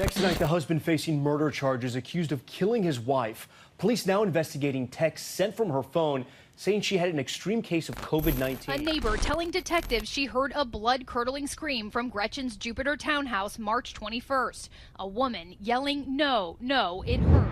Next tonight, the husband facing murder charges accused of killing his wife. Police now investigating texts sent from her phone saying she had an extreme case of COVID-19. A neighbor telling detectives she heard a blood-curdling scream from Gretchen's Jupiter townhouse March 21st. A woman yelling, "No, no," in her.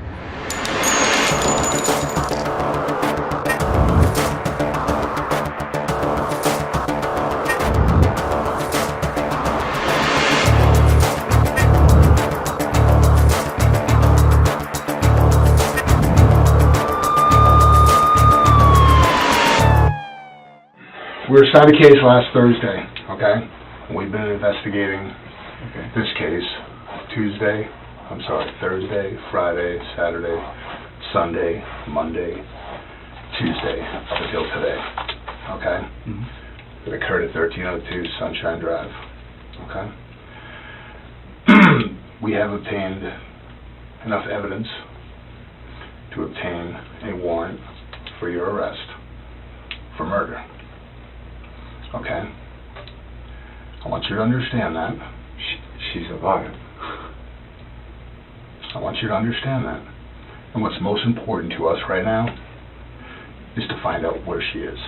We were assigned a case last Thursday, okay? We've been investigating this case Thursday, Friday, Saturday, Sunday, Monday, Tuesday, up until today, okay? It occurred at 1302 Sunshine Drive, okay? We have obtained enough evidence to obtain a warrant for your arrest for murder. Okay. I want you to understand that. She's alive. I want you to understand that. And what's most important to us right now is to find out where she is.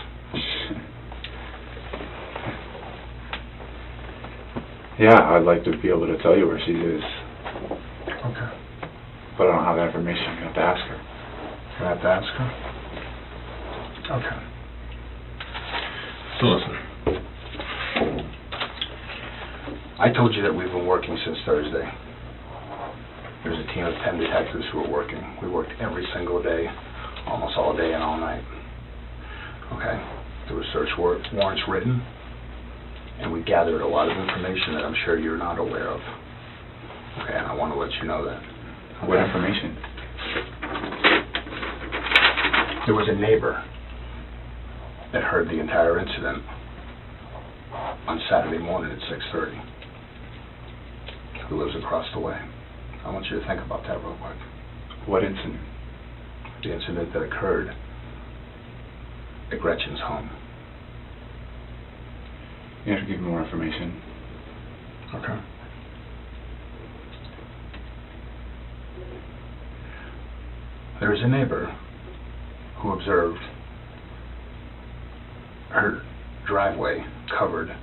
Yeah, I'd like to be able to tell you where she is. Okay. But I don't have that information. I'm going to have to ask her. You have to ask her? Okay. So listen. I told you that we've been working since Thursday. There's a team of 10 detectives who are working. We worked every single day, almost all day and all night. Okay? There were search warrants written, and we gathered a lot of information that I'm sure you're not aware of. Okay, and I want to let you know that. Okay? What information? There was a neighbor that heard the entire incident on Saturday morning at 6:30, who lives across the way. I want you to think about that real quick. What incident? The incident that occurred at Gretchen's home. You have to give me more information. Okay. There is a neighbor who observed her driveway covered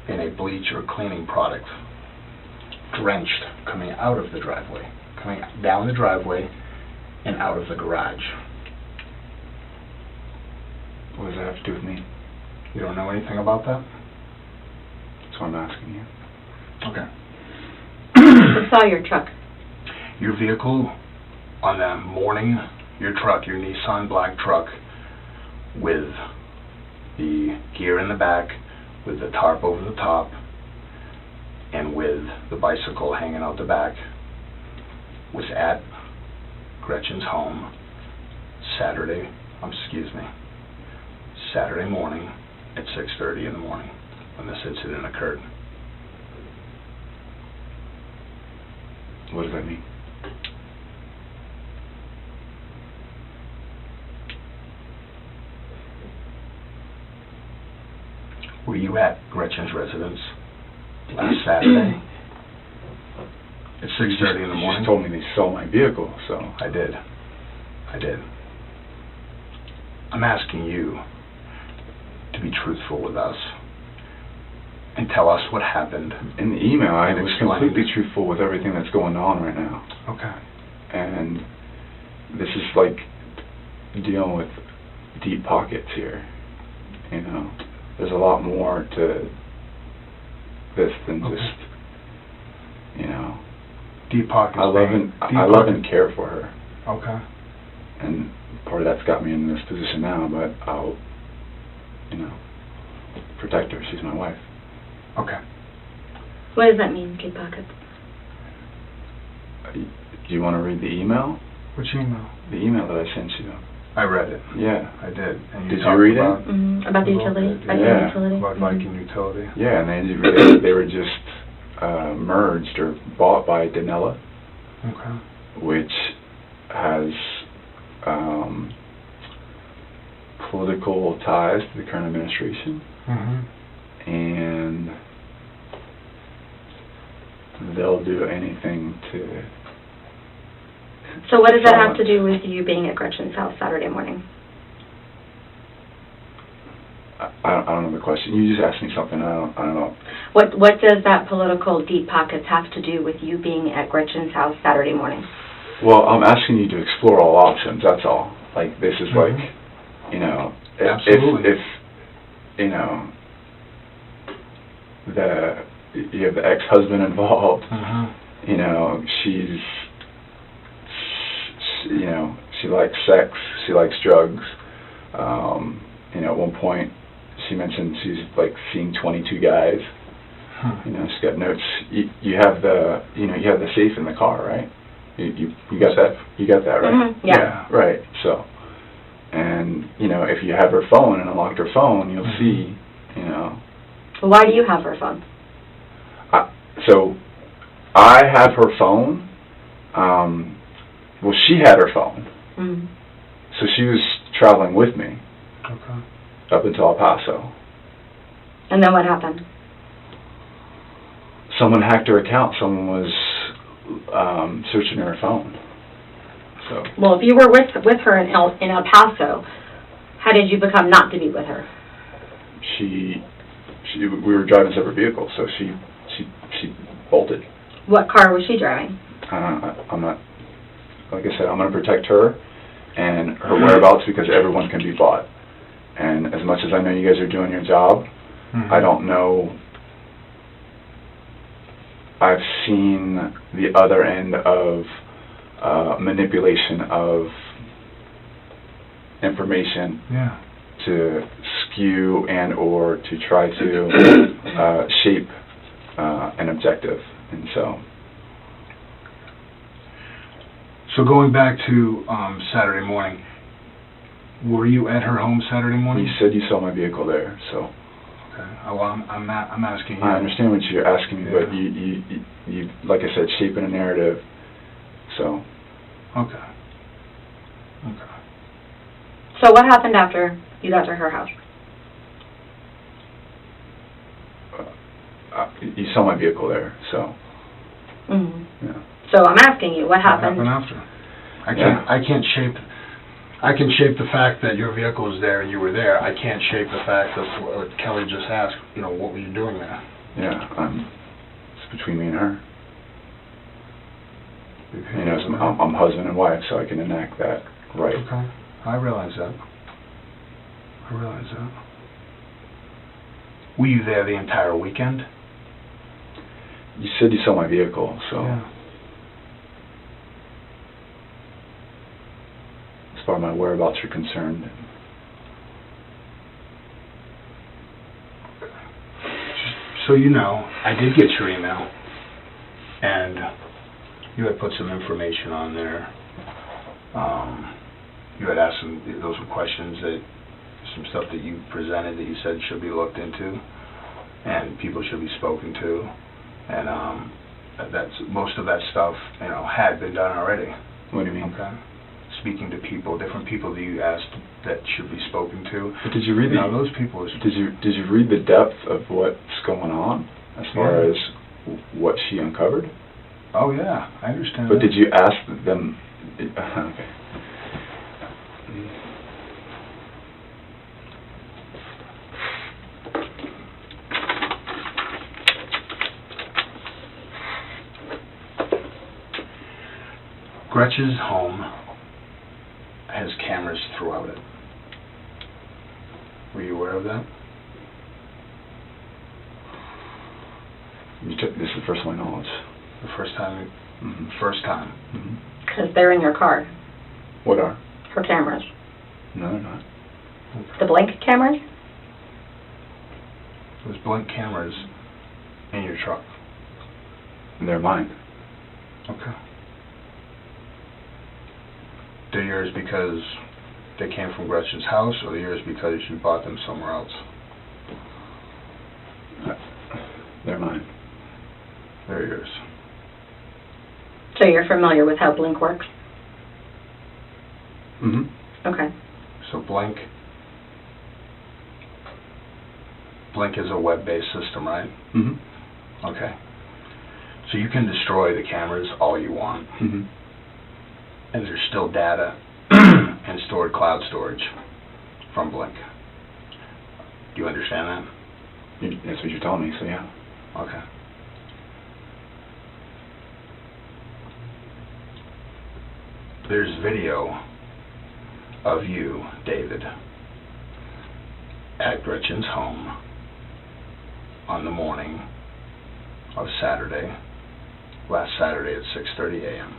in a bleach or cleaning product, drenched, coming out of the driveway, coming down the driveway and out of the garage. What does that have to do with me? You don't know anything about that? That's why I'm asking you. Okay. I saw your truck. Your vehicle on that morning, your truck, your Nissan black truck, with the gear in the back, with the tarp over the top, and with the bicycle hanging out the back, was at Gretchen's home Saturday morning at 6:30 in the morning when this incident occurred. What does that mean? Were you at Gretchen's residence last Saturday at 6:30 in the morning? You just told me they stole my vehicle, so... I did. I'm asking you to be truthful with us and tell us what happened. In the email, I was explain. completely truthful with everything that's going on right now. Okay. And this is like dealing with deep pockets here, you know. There's a lot more to this than just, you know. Deep pockets. I love and care for her. Okay. And part of that's got me in this position now, but I'll, you know, protect her. She's my wife. Okay. What does that mean, deep pockets? Do you want to read the email? Which email? The email that I sent you. I read it. Yeah. I did. And Did you read about it? About the utility? Yeah. About Viking Utility? Yeah, and they were just merged or bought by Danella, Okay. which has political ties to the current administration, Mm-hmm. and they'll do anything to... So what does that have to do with you being at Gretchen's house Saturday morning? I don't know the question. You just asked me something. I don't know. What does that political deep pockets have to do with you being at Gretchen's house Saturday morning? Well, I'm asking you to explore all options, that's all. Like, this is like, you know, Absolutely. if you know, you have the ex-husband involved, you know, you know, she likes sex, she likes drugs. You know, at one point, she mentioned she's like seeing 22 guys. You know, she's got notes. You have the safe in the car, right? You got that? You got that, right? Yeah. Right. So, and you know, if you have her phone and unlocked her phone, you'll see, you know. Why do you have her phone? So, I have her phone. Well, she had her phone. So she was traveling with me. Okay. Up until El Paso. And then what happened? Someone hacked her account. Someone was searching her phone. So. Well, if you were with her in El Paso, how did you become not to be with her? We were driving separate vehicles, so she bolted. What car was she driving? I'm not. Like I said, I'm going to protect her and her whereabouts because everyone can be bought. And as much as I know you guys are doing your job, I don't know. I've seen the other end of manipulation of information to skew and or to try to shape an objective. And so. So going back to Saturday morning, were you at her home Saturday morning? You said you saw my vehicle there, so. Okay. Well, I'm asking you. I understand what you're asking me, but you, like I said, shaping a narrative. So. Okay. Okay. So what happened after you got to her house? You saw my vehicle there, so. Yeah. So I'm asking you, what happened? What happened after? I can shape the fact that your vehicle was there and you were there. I can't shape the fact of what Kelly just asked. You know, what were you doing there? Yeah, it's between me and her. You know, I'm husband and wife, so I can enact that right. Okay, I realize that. Were you there the entire weekend? You said you saw my vehicle, so. Yeah. As far as my whereabouts are concerned. So you know, I did get your email, and you had put some information on there. You had asked those were questions some stuff that you presented that you said should be looked into, and people should be spoken to, and that's most of that stuff, you know, had been done already. What do you mean? Okay. Speaking to people, different people that you asked that should be spoken to. But did you read those people? Did you read the depth of what's going on as far as what she uncovered? Oh yeah, I understand. But did you ask them? Okay. Gretchen's home has cameras throughout it. Were you aware of that? This is the first of my knowledge. The first time? First time? Because they're in your car. What are? Her cameras. No, they're not. The blank cameras? There's blank cameras in your truck. They're mine. Okay. They're yours because they came from Gretchen's house, or they're yours because you bought them somewhere else? They're mine. They're yours. So you're familiar with how Blink works? Okay. So Blink is a web-based system, right? Okay. So you can destroy the cameras all you want, Mm-hmm. and there's still data and stored cloud storage from Blink. Do you understand that? That's what you're telling me, so yeah. Okay. There's video of you, David, at Gretchen's home on the morning of Saturday, last Saturday at 6:30 a.m.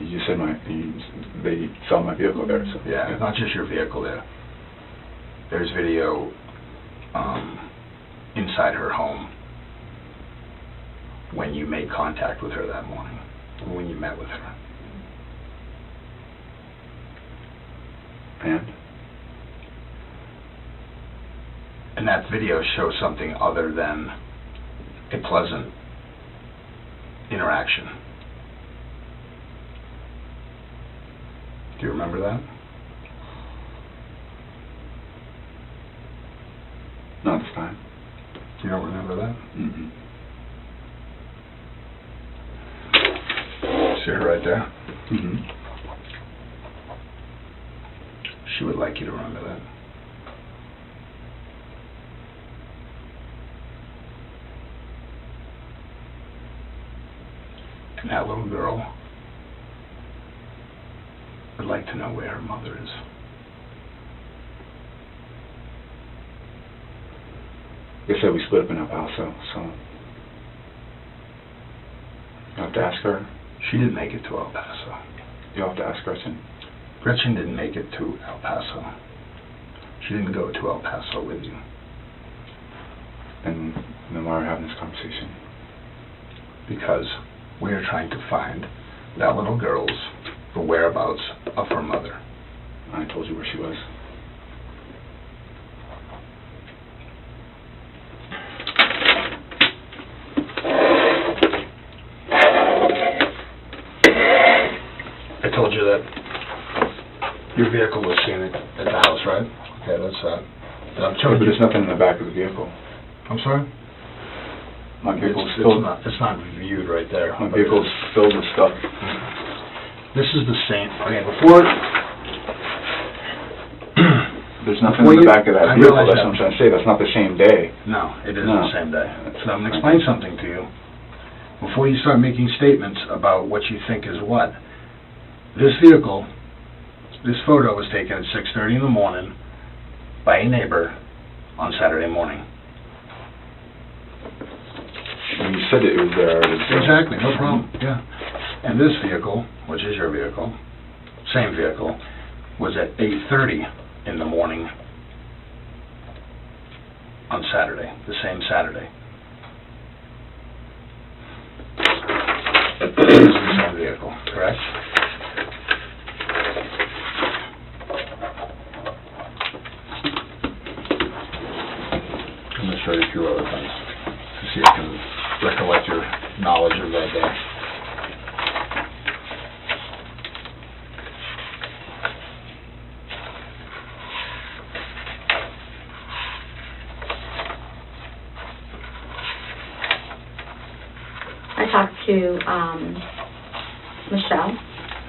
You said they saw my vehicle there, so. Yeah, it's not just your vehicle there. There's video inside her home when you made contact with her that morning, when you met with her. And that video shows something other than a pleasant interaction. Do you remember that? Not this time. You don't remember that? Mm-hmm. See her right there? Mm-hmm. She would like you to remember that. And that little girl would like to know where her mother is. Like I said, we split up in El Paso, so you have to ask her. She didn't make it to El Paso. You'll have to ask Gretchen. Gretchen didn't make it to El Paso. She didn't go to El Paso with you. And then why are we having this conversation? Because we are trying to find that little girl's the whereabouts of her mother. I told you where she was. I told you that your vehicle was seen at the house, right? Okay, that's that. I'm Yeah, showing but you. there's nothing in the back of the vehicle. I'm sorry? My vehicle's filled. It's not viewed right there. My vehicle's filled with stuff. This is the same. Okay, before. There's nothing Before in the you- back of that I vehicle. realize That's that. what I'm trying to say. That's not the same day. No, it isn't No. the same day. So I'm going to explain something to you. Before you start making statements about what you think is what, this vehicle, this photo was taken at 6:30 in the morning by a neighbor on Saturday morning. When you said it was there already. so- Exactly, no problem, yeah. And this vehicle, which is your vehicle, same vehicle, was at 8:30 in the morning on Saturday, the same Saturday. This is the same vehicle, correct? I'm going to show you a few other things to see if you can recollect your knowledge of that day. I talked to Michelle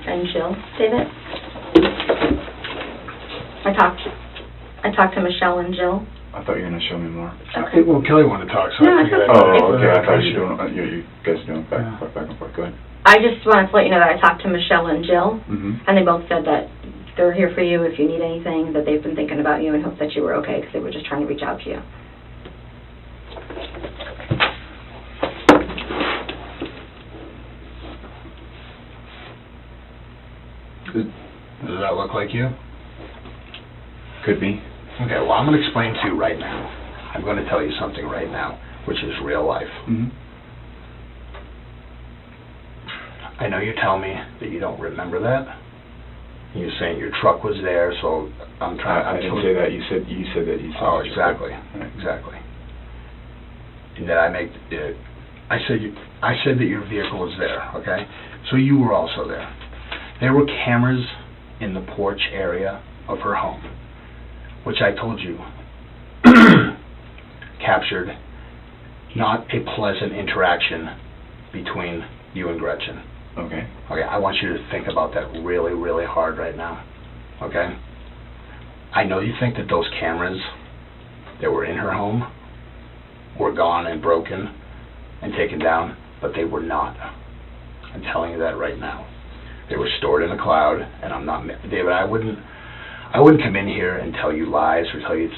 and Jill, David. I talked to Michelle and Jill. I thought you were going to show me more. Okay. Well, Kelly wanted to talk, so No, I it's figured okay. I'd... Oh, okay. I thought you you were doing, you guys are doing back and forth. Go ahead. I just wanted to let you know that I talked to Michelle and Jill, Mm-hmm. and they both said that they're here for you if you need anything, that they've been thinking about you and hope that you were okay, because they were just trying to reach out to you. Does that look like you? Could be. Okay, well, I'm going to explain to you right now. I'm going to tell you something right now, which is real life. Mm-hmm. I know you tell me that you don't remember that. You're saying your truck was there, so I'm trying... I didn't say that. You said that. You said Oh, that. exactly, Right. exactly. And then I said that your vehicle was there, okay? So you were also there. There were cameras in the porch area of her home, which I told you captured not a pleasant interaction between you and Gretchen. Okay. Okay, I want you to think about that really, really hard right now. Okay? I know you think that those cameras that were in her home were gone and broken and taken down, but they were not. I'm telling you that right now. They were stored in a cloud, and I'm not, David, I wouldn't come in here and tell you lies or tell you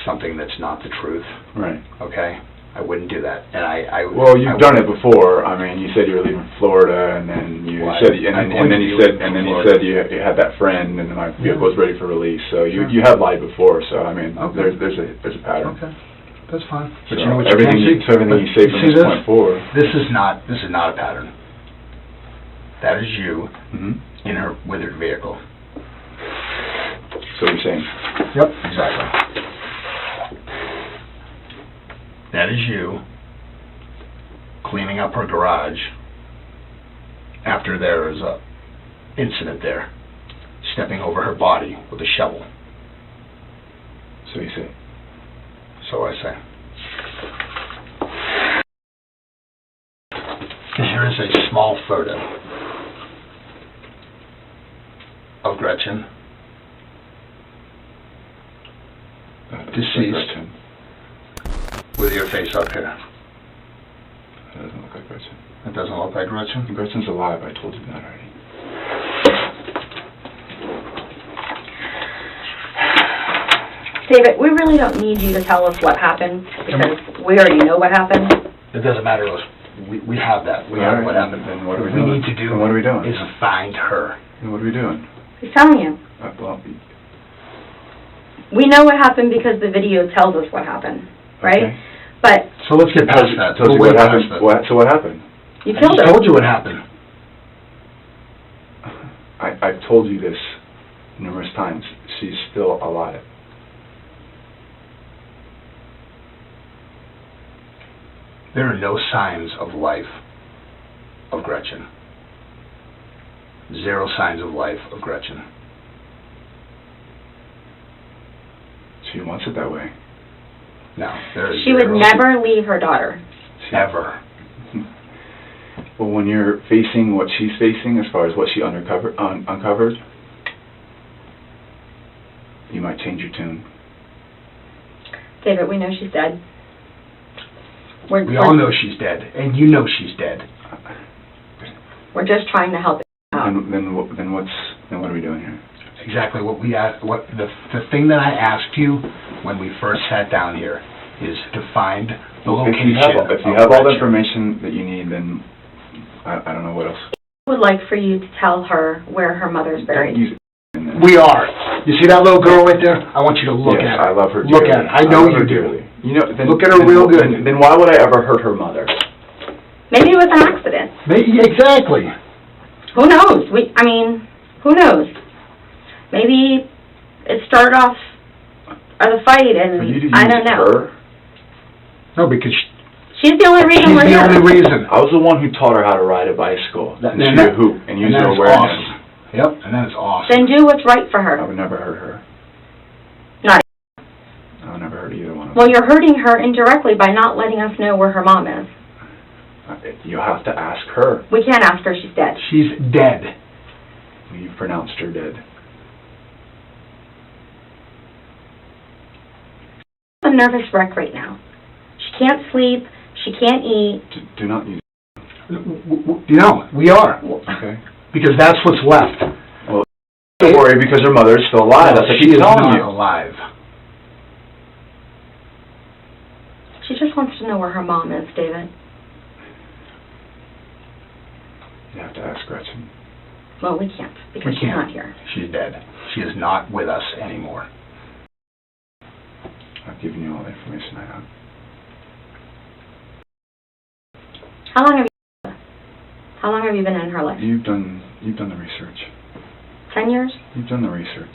something that's not the truth. Right. Okay? I wouldn't do that. And well, you've done it before. I mean, you said you were leaving Florida, and then you said, and then you said you had that friend, and then my vehicle was ready for release. So you have lied before. So I mean, there's a pattern. Okay, that's fine. But you know what everything you say from this point forward. This is not a pattern. That is you in her withered vehicle. So you're saying? Yep, exactly. That is you cleaning up her garage after there is a incident there, stepping over her body with a shovel. So you say? So I say. Here is a small photo of Gretchen, deceased, with your face up here. That doesn't look like Gretchen. It doesn't look like Gretchen? Gretchen's alive, I told you that already. David, we really don't need you to tell us what happened, because we already know what happened. It doesn't matter to us. We have that. We have what happened. Then what are we doing? doing? Need to do then what are we doing? is find her. Then what are we doing? He's telling you. Well, we know what happened because the video tells us what happened, right? Okay. But So let's get past that. Told you what happened. So what happened? you I killed just her. told you what happened. I've told you this numerous times. She's still alive. There are no signs of life of Gretchen. 0 signs of life of Gretchen. She wants it that way. No, there is She would 0. never leave her daughter. Ever. Well, when you're facing what she's facing, as far as what she uncovered, you might change your tune. David, we know she's dead. We all know she's dead, and you know she's dead. We're just trying to help out. Then what are we doing here? Exactly what we asked. What the thing that I asked you when we first sat down here is to find the location. If you have all the information that you need, then I don't know what else. I would like for you to tell her where her mother's buried. We are. You see that little girl right there? I want you to look Yes, at her. I love her Look dearly. at her. I know love you her do. dearly. You know, Look at her real good. Then why would I ever hurt her mother? Maybe it was an accident. Exactly. Who knows? Who knows? Maybe it started off as a fight, and For you to use I don't know. her? No, because She's the only reason she's we're the here. only reason. I was the one who taught her how to ride a bicycle and shoot a hoop and use that her is awareness. awesome. Yep, and that is awesome. Then do what's right for I her. would never hurt her. Not. I would never hurt either one of them. Well, you're hurting her indirectly by not letting us know where her mom is. You'll have to ask her. We can't ask her. She's dead. She's dead. You've pronounced her dead. She's a nervous wreck right now. She can't sleep. She can't eat. Do not use. You know, we are. Okay. Because that's what's left. Well, don't worry, because her mother is still alive. That's what she she's is telling not you. alive. She just wants to know where her mom is, David. You have to ask Gretchen. Well, we can't because she's not here. She's dead. She is not with us anymore. I've given you all the information I have. How long have you been in her life? You've done the research. 10 years? You've done the research.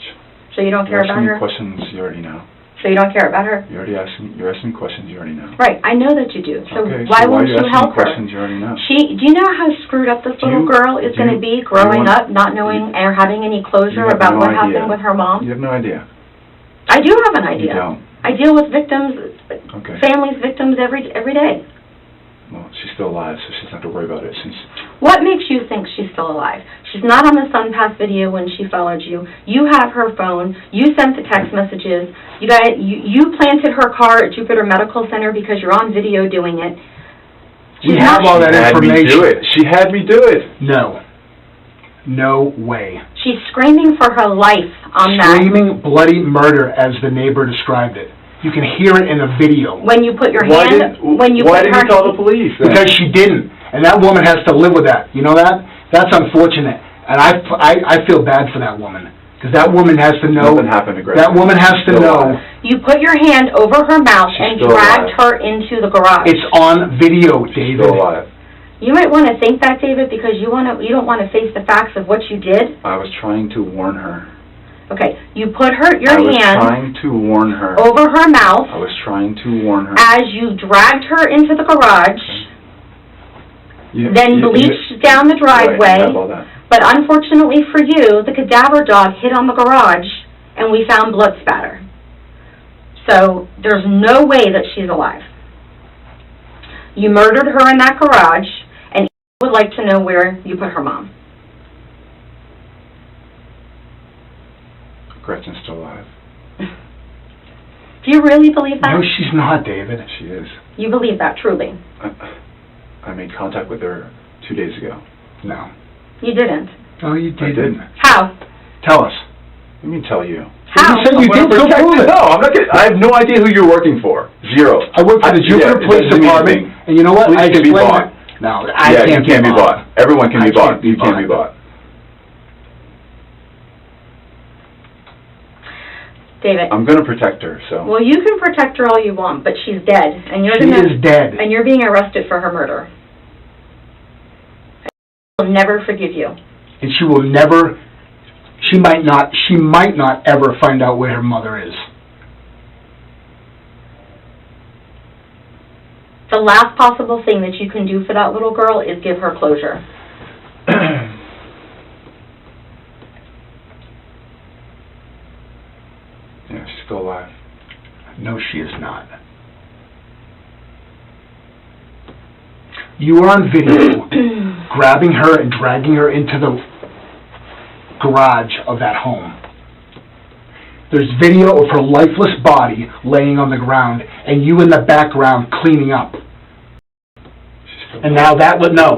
So you don't care about her? You're asking me questions you already know. So you don't care about her? You're asking questions you already know. Right, I know that you do. So Okay, why so won't are you help her? questions you already know? Do you know how screwed up this little girl is going to be growing up, not knowing or having any closure about what happened with her mom? You have no idea. I do have an idea. You don't. I deal with victims, Okay. families, victims every day. Well, she's still alive, so she doesn't have to worry about it. What makes you think she's still alive? She's not on the SunPass video when she followed you. You have her phone. You sent the text messages. You planted her car at Jupiter Medical Center because you're on video doing it. We have all that information. She had me do it. No. No way. She's screaming for her life on that. Screaming bloody murder, as the neighbor described it. You can hear it in a video. When you put your Why hand... Why didn't you call the police then? Because she didn't. And that woman has to live with that. You know that? That's unfortunate. And I feel bad for that woman. Because that woman has to know... Nothing happened to Gretchen. That woman has to know... You put your hand over her mouth and dragged her into the garage. It's on video, David. Still alive. You might want to think that, David, because you don't want to face the facts of what you did. I was trying to warn her. Okay, you put your hand I was trying to warn her. over her mouth I was trying to warn her. as you dragged her into the garage, then bleached down the driveway. Right, I have all that. But unfortunately for you, the cadaver dog hit on the garage, and we found blood spatter. So there's no way that she's alive. You murdered her in that garage, and would like to know where you put her mom. Gretchen's still alive. Do you really believe that? No, she's not, David. She is. You believe that, truly? I made contact with her 2 days ago. No. You didn't? Oh, you I didn't. didn't. How? Tell us. Let me tell you. How? You said you did, so prove it. No, I'm not getting, I have no idea who you're working for. Zero. I work for the Jupiter Police Department, and you know what? Police can be explained bought. it. No, I Yeah, can't you can't be bought. Everyone can I be bought. can't be You can't bought. be bought. David. I'm going to protect her, so. Well, you can protect her all you want, but she's dead, and you're She is dead. and you're being arrested for her murder. I will never forgive you. And she will never, she might not ever find out where her mother is. The last possible thing that you can do for that little girl is give her closure. Yeah, she's still alive. No, she is not. You are on video grabbing her and dragging her into the garage of that home. There's video of her lifeless body laying on the ground and you in the background cleaning up. And now that would, no,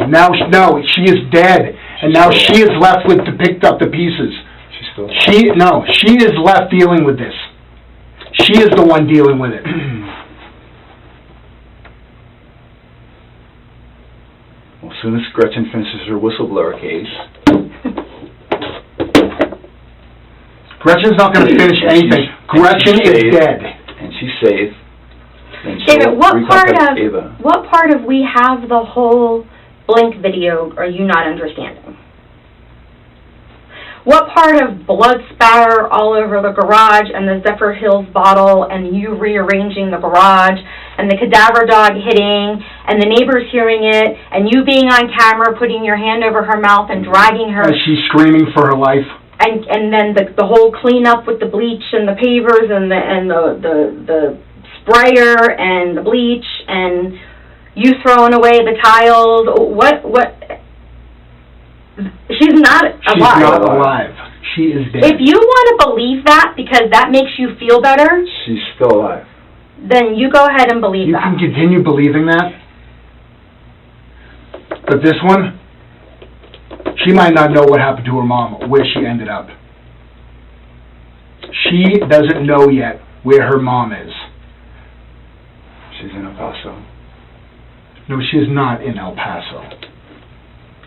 she is dead. And now she is left with to pick up the pieces. She's still alive. She is left dealing with this. She is the one dealing with it. Well, as soon as Gretchen finishes her whistleblower case. Gretchen's not going to finish anything. Gretchen is dead. And she's safe. And David, what part of we have the whole Blink video are you not understanding? What part of blood spatter all over the garage and the Zephyr Hills bottle and you rearranging the garage and the cadaver dog hitting and the neighbors hearing it and you being on camera putting your hand over her mouth and dragging her? As she's screaming for her life. And then the whole cleanup with the bleach and the pavers and the sprayer and the bleach and you throwing away the tiles. What? She's not alive. She's not alive. She is dead. If you want to believe that because that makes you feel better, she's still alive. Then you go ahead and believe that. You can continue believing that. But this one, she might not know what happened to her mom, where she ended up. She doesn't know yet where her mom is. She's in El Paso. No, she is not in El Paso.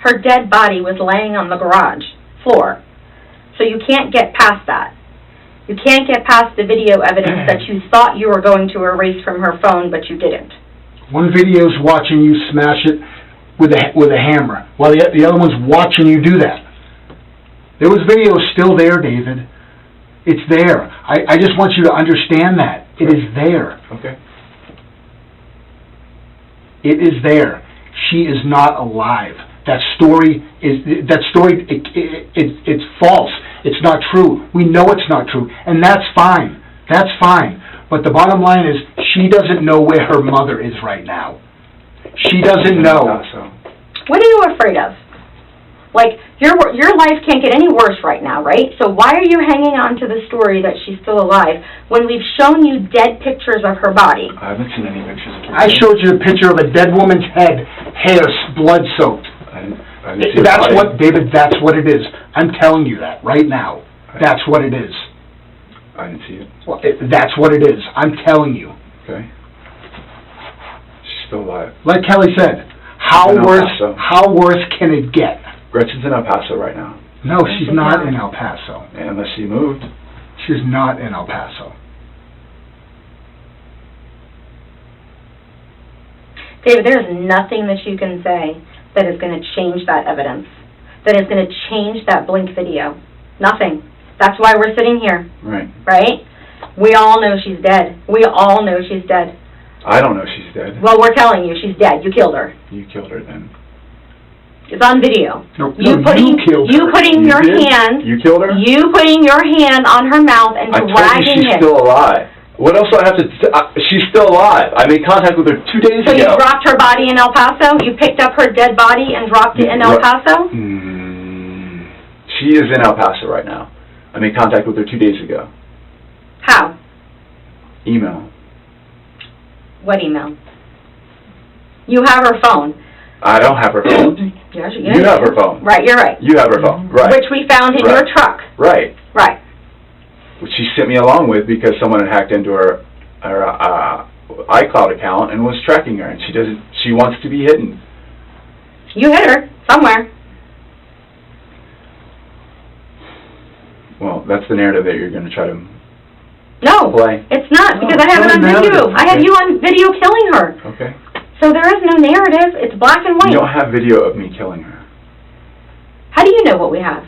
Her dead body was laying on the garage floor. So you can't get past that. You can't get past the video evidence that you thought you were going to erase from her phone, but you didn't. One video's watching you smash it with a hammer, while the other one's watching you do that. There was video still there, David. It's there. I just want you to understand that. It is there. Okay. It is there. She is not alive. That story it's false. It's not true. We know it's not true, and that's fine. That's fine. But the bottom line is she doesn't know where her mother is right now. She doesn't know. What are you afraid of? Like, your life can't get any worse right now, right? So why are you hanging on to the story that she's still alive when we've shown you dead pictures of her body? I haven't seen any pictures of her. I showed you a picture of a dead woman's head, hair blood-soaked. I didn't see That's her body. what, David, that's what it is. I'm telling you that right now. That's what it is. I didn't see it. Well, that's what it is. I'm telling you. Okay. She's still alive. Like Kelly said, how worse can it get? Gretchen's in El Paso right now. No, she's not in El Paso. Unless she moved. She's not in El Paso. David, there is nothing that you can say that is going to change that evidence, that is going to change that blink video. Nothing. That's why we're sitting here. Right. Right? We all know she's dead. We all know she's dead. I don't know she's dead. Well, we're telling you she's dead. You killed her. You killed her then. It's on video. No, you putting your hand. You killed her? You putting your hand on her mouth and dragging it. I told you she's still alive. What else do I have to... she's still alive. I made contact with her 2 days ago. So you dropped her body in El Paso? You picked up her dead body and dropped it in El Paso? She is in El Paso right now. I made contact with her 2 days ago. How? Email. What email? You have her phone. I don't have her phone. Yes, you have her phone. Right, you're right. You have her phone, right. Which we found in your truck. Right. Right. Which she sent me along with because someone had hacked into her iCloud account and was tracking her, and she wants to be hidden. You hid her somewhere. Well, that's the narrative that you're going to try to play. It's not, because I have it on video. I have you on video killing her. Okay. So there is no narrative. It's black and white. You don't have video of me killing her. How do you know what we have?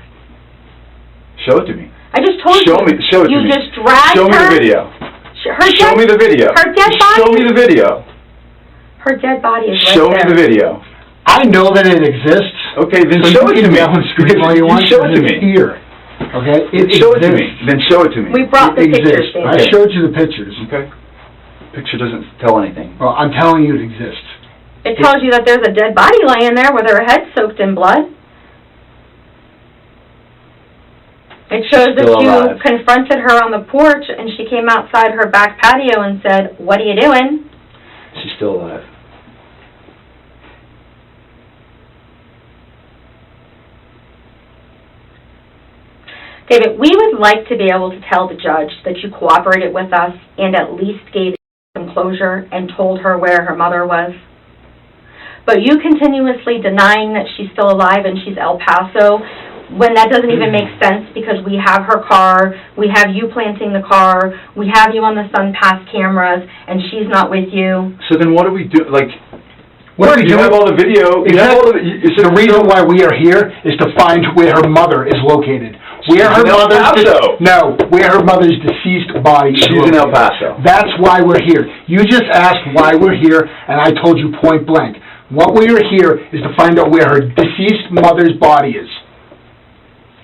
Show it to me. I just told you. Show it to me. You just dragged her. Show me the video. Show me the video. Her dead body. Show me the video. Her dead body is right Show there. me the video. I know that it exists. Okay, then show it to me. Show it to me. Here. Okay? Show it to me. Then show it to me. We brought the pictures, David. I showed you the pictures. Okay. Picture doesn't tell anything. Well, I'm telling you it exists. It tells you that there's a dead body laying there with her head soaked in blood. It shows that you confronted her on the porch and she came outside her back patio and said, "What are you doing?" She's still alive. David, we would like to be able to tell the judge that you cooperated with us and at least gave some closure and told her where her mother was. But you continuously denying that she's still alive and she's El Paso, when that doesn't even make sense because we have her car, we have you planting the car, we have you on the SunPass cameras, and she's not with you. So then what do we do? Like, what are we doing? You have all the video. You have all the reason why we are here is to find where her mother is located. Where her mother's deceased body is She's in El Paso. That's why we're here. You just asked why we're here, and I told you point blank. What we are here is to find out where her deceased mother's body is.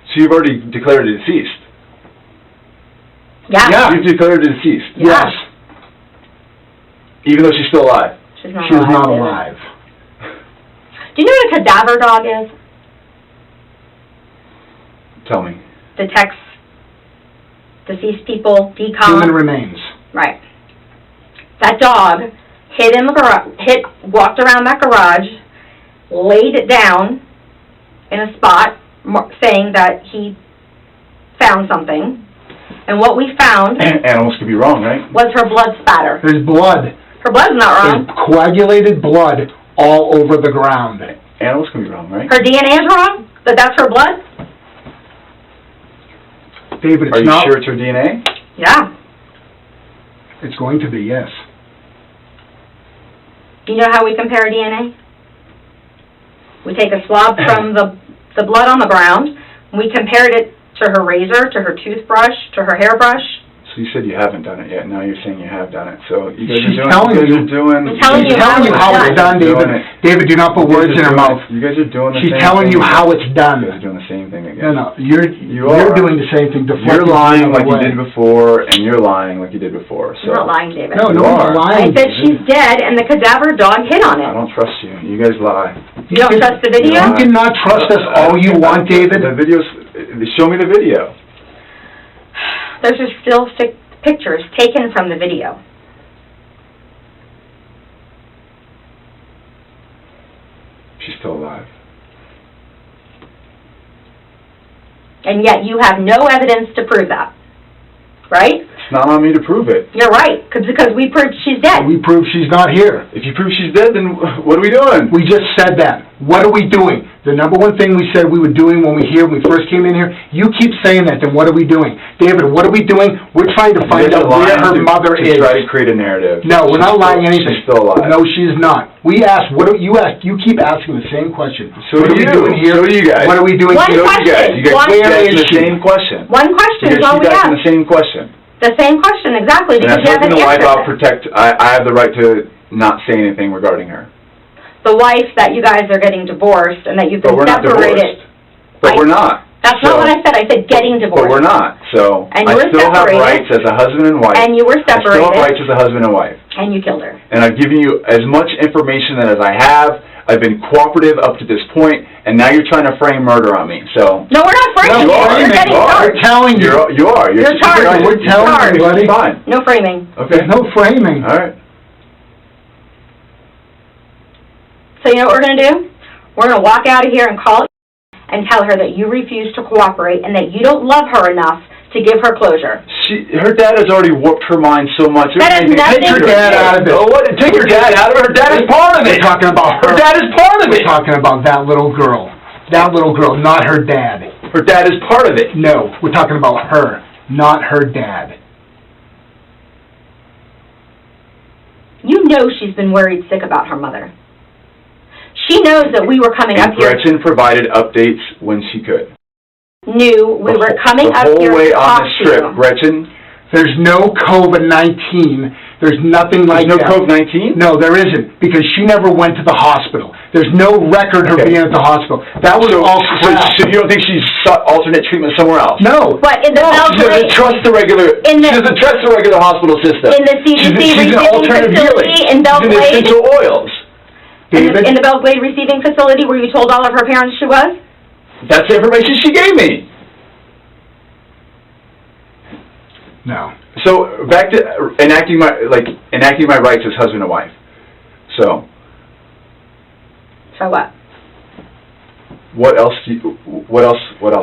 So you've already declared her deceased? Yeah. You've declared her deceased? Yes. Even though she's still alive? She's not alive. Do you know what a cadaver dog is? Tell me. Detects deceased people, decom. Human remains. Right. That dog hid in the garage, walked around that garage, laid it down in a spot, saying that he found something. And what we found... Animals could be wrong, right? ...was her blood spatter. There's blood. Her blood's not wrong. There's coagulated blood all over the ground. Animals can be wrong, right? Her DNA is wrong? That that's her blood? David, Are you sure it's her DNA? Yeah. It's going to be, yes. You know how we compare DNA? We take a swab from the blood on the ground, we compared it to her razor, to her toothbrush, to her hairbrush. So you said you haven't done it yet. Now you're saying you have done it. So you guys She's are telling doing. you how it's done, David. David, do not put words in her mouth. You guys are doing the She's same telling thing. you how it's done. You guys are doing the same thing again. again. No, you're are. doing the same thing. You're lying like you did before, and you're lying like you did before. So. I'm not lying, David. No, You one's are. lying. I said she's dead, and the cadaver dog hit on I it. don't trust you. You guys lie. You don't trust the video? You cannot trust us all you want, David. The videos. Show me the video. Those are still pictures taken from the video. She's still alive. And yet you have no evidence to prove that. Right? It's not on me to prove it. You're right, because we proved she's dead. We prove she's not here. If you prove she's dead, then what are we doing? We just said that. What are we doing? The number one thing we said we were doing when we first came in here, you keep saying that, then what are we doing? David, what are we doing? We're trying to find out where her mother is. To try to create a narrative. No, we're not lying anything. She's still alive. No, she's not. We asked, you keep asking the same question. So what do you. Are we doing here? So do you guys. What are we doing One here? question. You guys One keep asking question. the same question. One question is all we You keep asking asked. the same question. The same question, exactly, And because as you haven't husband and wife, I'll answered it. protect, I have the right to not say anything regarding her. The wife that you guys are getting divorced and that you've But been we're not separated. divorced. But we're not. That's not what I said. I said getting divorced. But we're not. So And you I were still have separated. rights as a husband and wife. And you were I still separated. have rights as a husband and wife. And you killed her. And I've given you as much information as I have. I've been cooperative up to this point, and now you're trying to frame murder on me. So No, we're not framing you you. are. You're getting You are. charged. We're telling you. You are. You're charged. We're telling Charged. everybody. Fine. No framing. Okay. There's no framing. All right. So you know what we're going to do? We're going to walk out of here and call it and tell her that you refuse to cooperate and that you don't love her enough to give her closure. Her dad has already warped her mind so much. That has nothing Take your dad out of it. Oh, what? Take your dad out of it. Her dad is part of it. We're talking about her. Her dad is part of We're it. talking about that little girl. That little girl, not her dad. Her dad is part of it. No, we're talking about her, not her dad. You know she's been worried sick about her mother. She knows that we were coming up And here. Gretchen provided updates when she could. Knew we were coming up here The whole way to on talk the to strip, you. Gretchen. There's no COVID-19. There's nothing like There's no that. COVID-19? No, there isn't, because she never went to the hospital. There's no record of her Okay. being at the hospital. That was So, all crap. so you don't think she's sought alternate treatment somewhere else? No. But in the She doesn't Belgrade, trust the regular. In the- She doesn't trust the regular hospital system. in the CDC she's an receiving alternative facility healing. in She's Belgrade, in essential oils. David? in the Belgrade receiving facility where you told all of her parents she was? That's the information she gave me. No. So back to enacting my rights as husband and wife. So So what? what else? What else?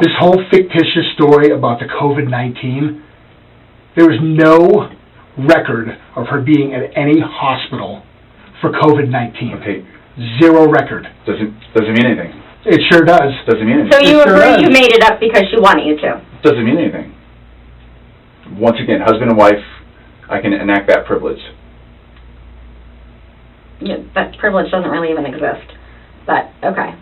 This whole fictitious story about the COVID-19, there is no record of her being at any hospital for COVID-19. Okay, Zero record. doesn't mean anything. It sure does. Doesn't mean anything. So you It sure agree does. you made it up because she wanted you to? Doesn't mean anything. Once again, husband and wife, I can enact that privilege. Yeah, that privilege doesn't really even exist. But, okay.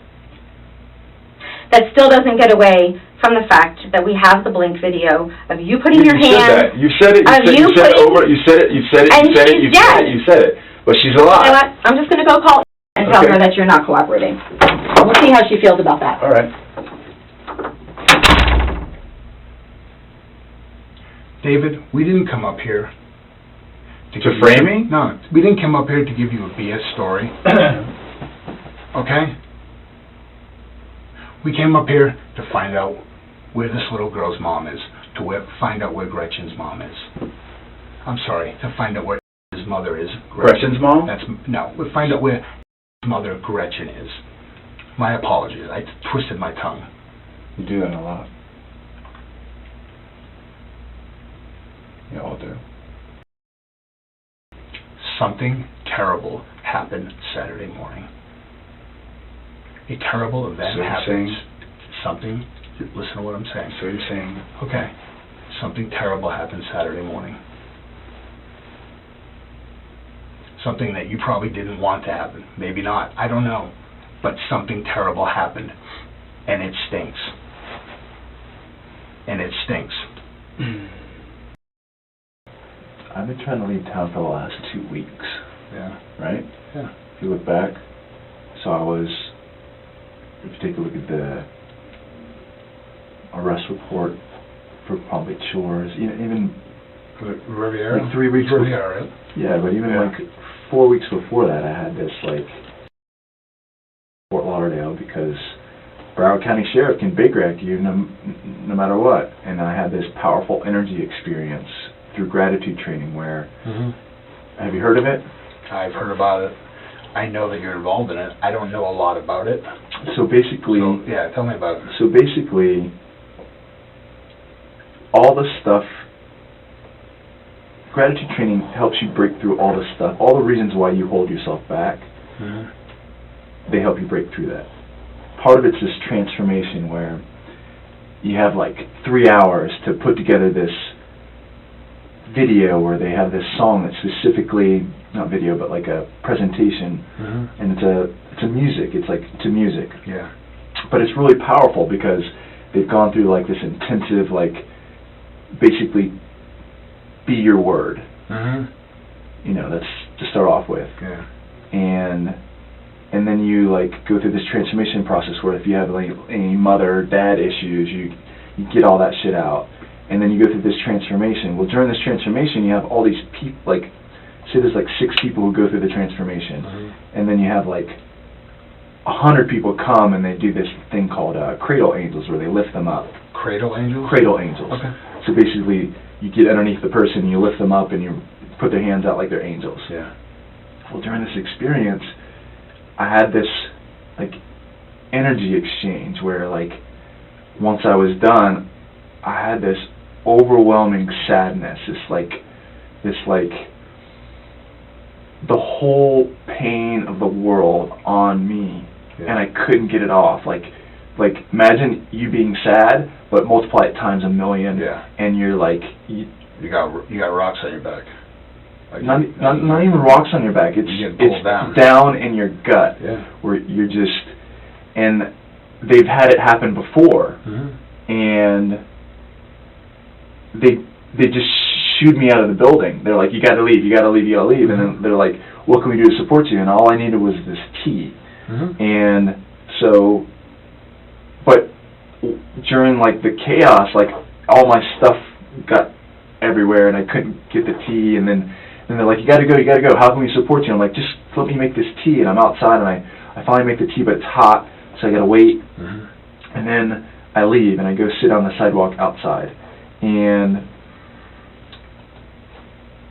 That still doesn't get away from the fact that we have the blink video of you putting your You said hand... that. You said it. You said it over. You said it. You said it. And You said it. she's You said dead. it. You said it. But she's You know alive. what? I'm just going to go call and tell Okay. her that you're not cooperating. We'll see how she feels about that. All right. David, we didn't come up here To give frame you- me? No, we didn't come up here to give you a BS story. Okay? We came up here to find out where this little girl's mom is, find out where Gretchen's mom is. I'm sorry, to find out where his mother is. Gretchen's mom? We'll find out where his mother, Gretchen, is. My apologies, I twisted my tongue. You do that a lot. You all do. Something terrible happened Saturday morning. A terrible event So you're happened. saying- Something, listen to what I'm saying. So you're saying Okay, something terrible happened Saturday morning. Something that you probably didn't want to happen. Maybe not, I don't know. But something terrible happened. And it stinks. And it stinks. I've been trying to leave town for the last 2 weeks, Yeah. right? Yeah. If you look back, so if you take a look at the arrest report for probably chores, even Riviera? like 3 weeks Riviera, right? yeah, but even Yeah. like 4 weeks before that, I had this like Fort Lauderdale because Broward County Sheriff can big rack you no matter what, and I had this powerful energy experience through gratitude training where, have you heard of it? I've heard about it. I know that you're involved in it. I don't know a lot about it. So basically, Yeah, tell me about it. so basically, all the stuff, gratitude training helps you break through all the stuff, all the reasons why you hold yourself back, they help you break through that. Part of it's this transformation where you have like 3 hours to put together this video where they have this song that's specifically, not video, but like a presentation, and it's a music, it's like to music. Yeah. But it's really powerful because they've gone through like this intensive, like, basically be your word. That's to start off with. Yeah. And then you like go through this transformation process where if you have like any mother or dad issues, you get all that shit out. And then you go through this transformation. Well, during this transformation, you have all these people, like, say there's like 6 people who go through the transformation, and then you have like 100 people come and they do this thing called cradle angels, where they lift them up. Cradle angels? Cradle angels. Okay. So basically, you get underneath the person, you lift them up, and you put their hands out like they're angels. Yeah. Well, during this experience, I had this like energy exchange where like once I was done, I had this overwhelming sadness, this like the whole pain of the world on me, and I couldn't get it off. Like imagine you being sad, but multiply it times 1,000,000. Yeah. And you're like You got rocks on your back. Like not even rocks on your back. It's down in your gut, where you're just, and they've had it happen before, and they just shooed me out of the building. They're like, you got to leave, you got to leave, you got to leave, and then they're like, what can we do to support you? And all I needed was this tea, and so, but during like the chaos, like all my stuff got everywhere, and I couldn't get the tea, and then they're like, you gotta go, how can we support you? I'm like, just let me make this tea, and I'm outside, and I finally make the tea, but it's hot, so I gotta wait, and then I leave, and I go sit on the sidewalk outside, and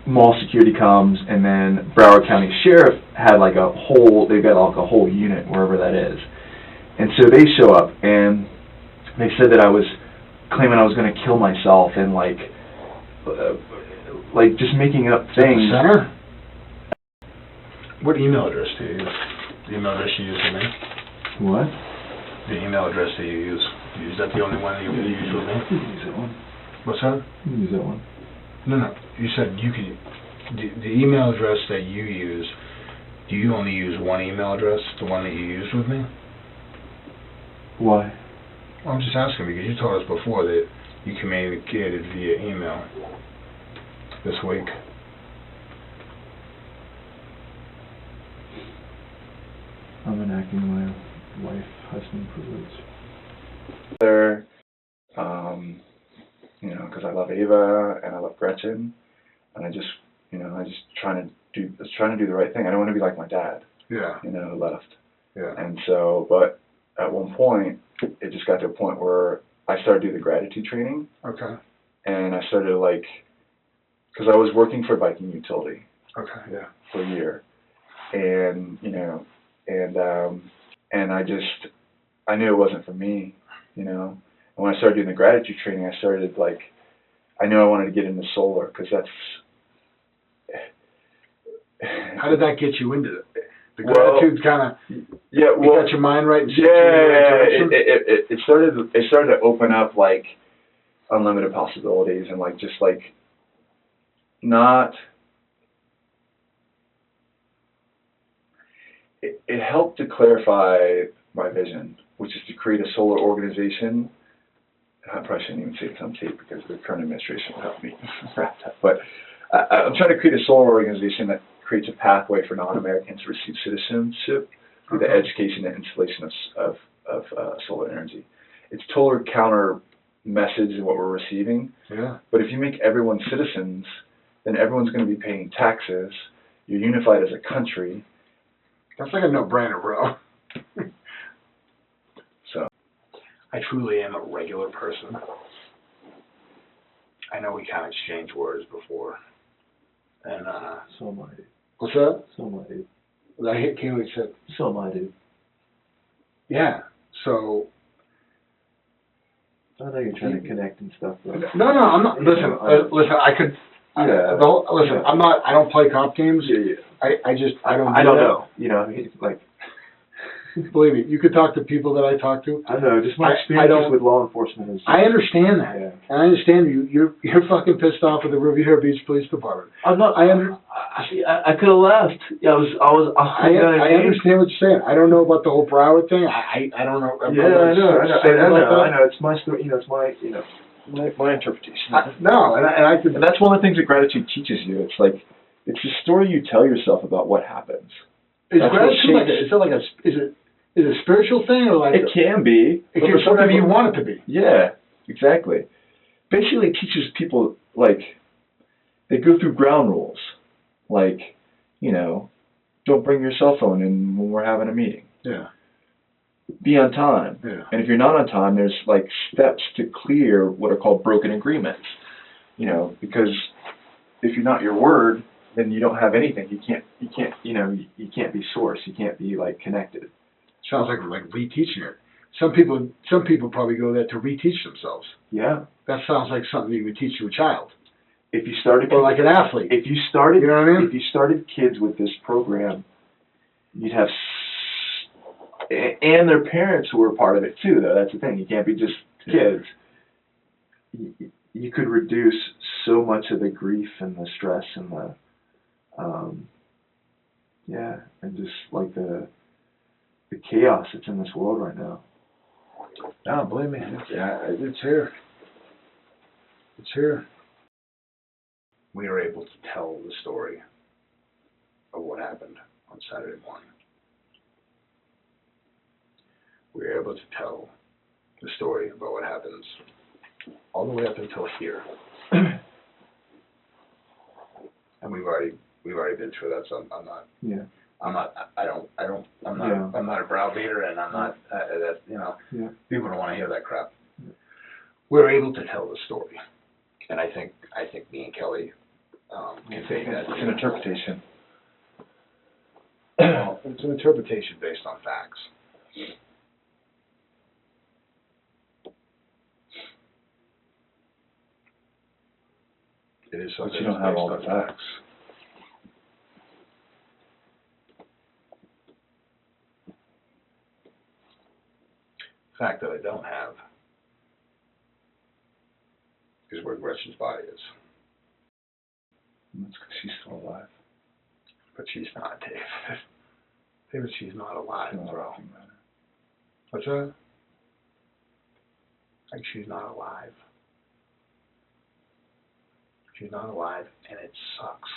mall security comes, and then Broward County Sheriff had like they've got like a whole unit, wherever that is, and so they show up, and they said that I was claiming I was gonna kill myself, and like just making up things. Center? What email address do you use? The email address you use with me? What? The email address that you use. Is that the only one that you use with me? You can use that one. What's that? You can use that one. No. You said you can. The email address that you use, do you only use one email address, the one that you used with me? Why? Well, I'm just asking because you told us before that you communicated via email this week. I'm enacting my wife, husband privilege. There, because I love Ava and I love Gretchen, and I just trying to do the right thing. I don't want to be like my dad. Yeah. Who left. Yeah. And so, but at one point, it just got to a point where I started doing the gratitude training. Okay. And I started because I was working for Viking Utility. Okay. Yeah. For a year, and I knew it wasn't for me, And when I started doing the gratitude training, I started I knew I wanted to get into solar because that's. How did that get you into it? The gratitude kind of. Yeah. You got your mind right. And it started to open up unlimited possibilities and not. It helped to clarify my vision, which is to create a solar organization. I probably shouldn't even say it's on tape because the current administration will help me wrap that. But I'm trying to create a solar organization that creates a pathway for non-Americans to receive citizenship through the education and installation of solar energy. It's totally message and what we're receiving. Yeah. But if you make everyone citizens, then everyone's going to be paying taxes. You're unified as a country. That's like a no-brainer, bro. So I truly am a regular person. I know we can't exchange words before. And, so am I, dude. What's that? So am I, dude. I hate Kaylee said. So am I, dude. Yeah. So. I know you're trying to connect and stuff, but No, I'm not. Listen, listen. I could. Yeah. Listen, I'm not. I don't play cop games. yeah. I just. I don't. I don't that. know. You know, like. Believe me, you could talk to people that I talk to. I know. Just my I experience don't- with law enforcement is. I understand that. Yeah. And I understand you're fucking pissed off with the Riviera Beach Police Department. I'm not. I could have left. Yeah, I was. I understand what you're saying. I don't know about the whole Broward thing. I don't know. Yeah, I know. It's my story. It's my interpretation. And that's one of the things that gratitude teaches you. It's like it's the story you tell yourself about what happens. Is gratitude is it a spiritual thing or like it can be? It can be whatever you want it to be. Yeah, exactly. Basically, it teaches people like they go through ground rules, like don't bring your cell phone in when we're having a meeting. Yeah. Be on time. Yeah. And if you're not on time, there's like steps to clear what are called broken agreements. Because if you're not your word, then you don't have anything. You can't be source. You can't be like connected. Sounds like reteaching it. Some people probably go there to reteach themselves. Yeah. That sounds like something you would teach to a child. If you started, or like an athlete. If you started, you know what I mean? If you started kids with this program, you'd have, and their parents who were part of it too. Though that's the thing, you can't be just kids. You could reduce so much of the grief and the stress and the, and just like the chaos that's in this world right now. No, believe me, it's here. It's here. we were able to tell the story of what happened on Saturday morning. We were able to tell the story about what happens all the way up until here. And we've already been through that, so I'm not. Yeah. I'm not a browbeater, and I'm not. People don't want to hear that crap. Yeah. We're able to tell the story, and I think me and Kelly can take that. It's an interpretation. Well, it's an interpretation based on facts. It is something. But you don't have all the facts. Fact that I don't have is where Gretchen's body is. That's because she's still alive. But she's not, Dave. David, she's not alive, bro. What's that? Like, she's not alive. She's not alive, and it sucks.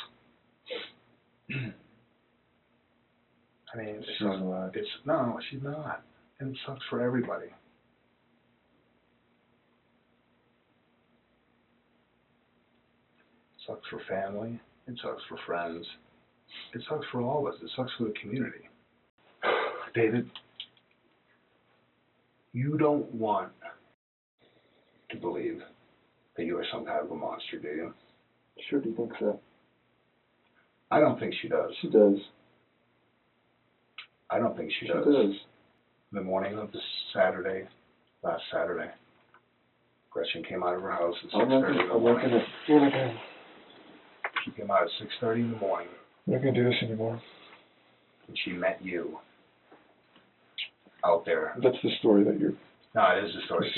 I mean, She's not alive. No, she's not. And it sucks for everybody. It sucks for family. It sucks for friends. It sucks for all of us. It sucks for the community. David, you don't want to believe that you are some kind of a monster, do you? Sure, do you think so? I don't think she does. She does. I don't think she does. She does. The morning of last Saturday, Gretchen came out of her house at 6:30 in the morning. She came out at 6:30 in the morning. We're not going to do this anymore. And she met you out there. That's the story that you're... No, it is a story. It's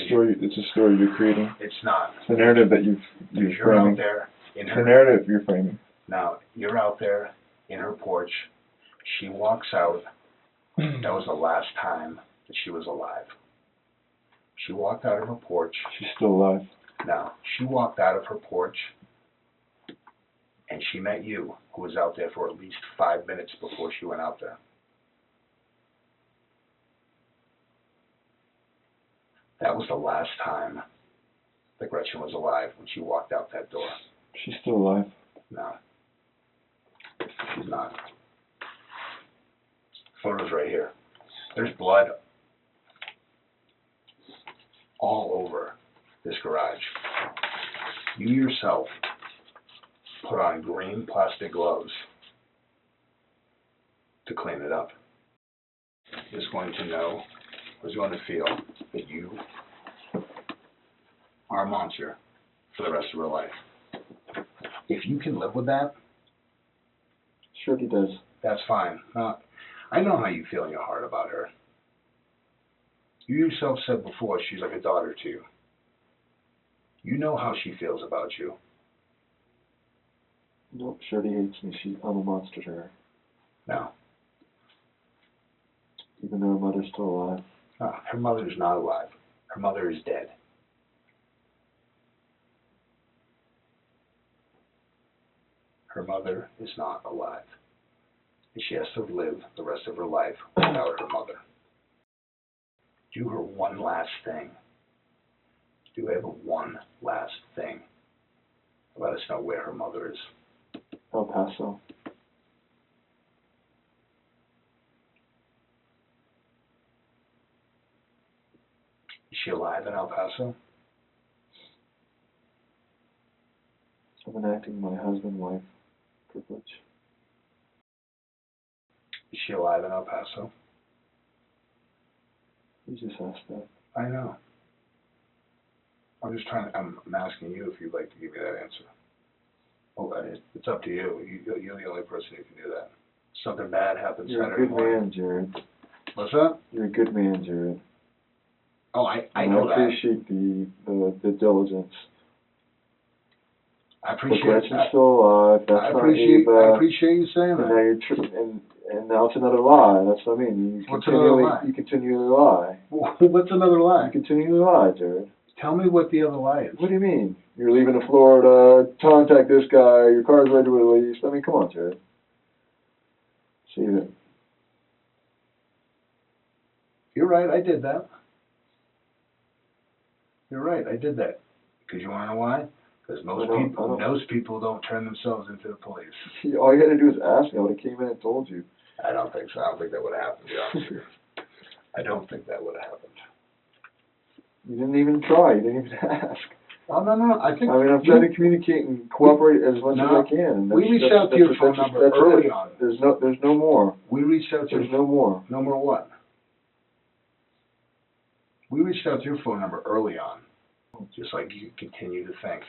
a story you're creating. It's not. It's the narrative that you're You're framing. out there in It's her... the narrative you're framing. Now, you're out there in her porch. She walks out. That was the last time that she was alive. She walked out of her porch. She's still alive. Now, she walked out of her porch, and she met you, who was out there for at least 5 minutes before she went out there. That was the last time that Gretchen was alive when she walked out that door? She's still alive. No. She's not. Photos right here. There's blood all over this garage. You yourself put on green plastic gloves to clean it up. Is going to know, or is going to feel that you are a monster for the rest of her life. If you can live with that, Sure he does. that's fine. I know how you feel in your heart about her. You yourself said before she's like a daughter to you. You know how she feels about you. Nope, Shirley hates me. I'm a monster to her. No. Even though her mother's still alive. No, her mother is not alive. Her mother is dead. Her mother is not alive. And she has to live the rest of her life without her mother. Do her one last thing. Do ever one last thing. Let us know where her mother is. El Paso. Is she alive in El Paso? I'm enacting my husband-wife privilege. Is she alive in El Paso? You just asked that. I know. I'm asking you if you'd like to give me that answer. Well, it's up to you. You're the only person who can do that. Something bad happens You're Saturday a good morning. man, Jared. What's that? You're a good man, Jared. Oh, I And know I that. appreciate the diligence. I But appreciate Gretchen's that. still alive. That's I not appreciate Ava. I appreciate you saying And now that. you're and now it's another lie. That's what I mean. What's another lie? You continually lie. What's another lie? You continually lie, Jared. Tell me what the other lie is. What do you mean? You're leaving to Florida. Contact this guy. Your car's ready to release. I mean, come on, Jared. See that? You're right, I did that. You're right, I did that. Because you want to know why? Because most people don't turn themselves into the police. All you had to do was ask me. I would have came in and told you. I don't think so. I don't think that would have happened, to be honest with you. I don't think that would have happened. You didn't even try. You didn't even ask. Oh, no. I'm trying to communicate and cooperate as much as I can. And we reached out to your phone number early on. There's no more. We reached out to There's no more. No more what? We reached out to your phone number early on. Just like you continue to think